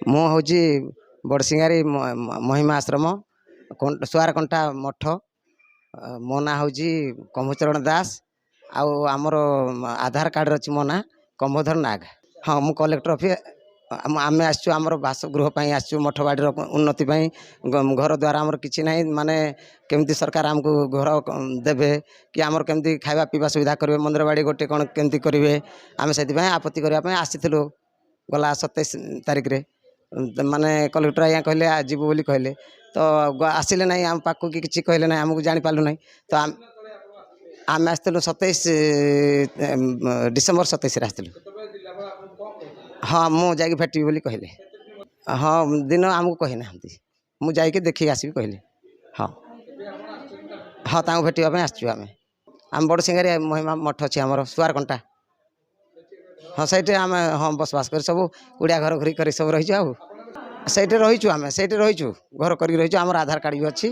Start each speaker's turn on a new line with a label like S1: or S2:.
S1: ମୁଁ ହେଉଛି ବଡ଼ସିଂହାରୀ ମହିମା ଆଶ୍ରମ ସୁଆରକଣ୍ଟା ମଠ। ମୋ ନାଁ ହେଉଛି କମ୍ଭଚରଣ ଦାସ। ଆଉ ଆମର ଆଧାର କାର୍ଡ଼ରେ ଅଛି ମୋ ନାଁ କମ୍ଭଧର ନାଗ। ହଁ, ମୁଁ କଲେକ୍ଟର ଅଫିସ। ଆମେ ଆସିଛୁ ଆମର ବାସଗୃହ ପାଇଁ ଆସିଛୁ, ମଠ ବାଡ଼ିର ଉନ୍ନତି ପାଇଁ। ଘର ଦ୍ୱାରା ଆମର କିଛି ନାହିଁ, ମାନେ କେମିତି ସରକାର ଆମକୁ ଘର ଦେବେ କି ଆମର କେମିତି ଖାଇବା ପିଇବା ସୁବିଧା କରିବେ, ମନ୍ଦିର ବାଡ଼ି ଗୋଟେ କ'ଣ କେମିତି କରିବେ, ଆମେ ସେଥିପାଇଁ ଆପତ୍ତି କରିବା ପାଇଁ ଆସିଥିଲୁ। ଗଲା 27 ତାରିଖରେ ମାନେ କଲେକ୍ଟର ଆଜ୍ଞା କହିଲେ ଯିବୁ ବୋଲି କହିଲେ, ତ ଆସିଲେ ନାହିଁ ଆମ ପାଖକୁ କି କିଛି କହିଲେ ନାହିଁ, ଆମକୁ ଜାଣିପାରିଲୁ ନାହିଁ। ତ ଆମେ ଆସିଥିଲୁ 27 ଡିସେମ୍ବର 27ରେ ଆସିଥିଲୁ। ହଁ, ମୁଁ ଯାଇକି ଭେଟିବି ବୋଲି କହିଲେ। ହଁ, ଦିନ ଆମକୁ କହିନାହାନ୍ତି, ମୁଁ ଯାଇକି ଦେଖିକି ଆସିବି କହିଲେ। ହଁ ହଁ, ତାଙ୍କୁ ଭେଟିବା ପାଇଁ ଆସିଛୁ ଆମେ ବଡ଼ସିଂହାରୀ ମହିମା ମଠ ଅଛି ଆମର ସୁଆରକଣ୍ଟା। ହଁ, ସେଇଠି ଆମେ ବସବାସ କରି ସବୁ କୁଡ଼ିଆ ଘର ଘରି କରି ସବୁ ରହିଛୁ। ଆଉ ସେଇଠି ରହିଛୁ, ଆମେ ସେଇଠି ରହିଛୁ, ଘର କରିକି ରହିଛୁ। ଆମର ଆଧାର କାର୍ଡ଼ ବି ଅଛି।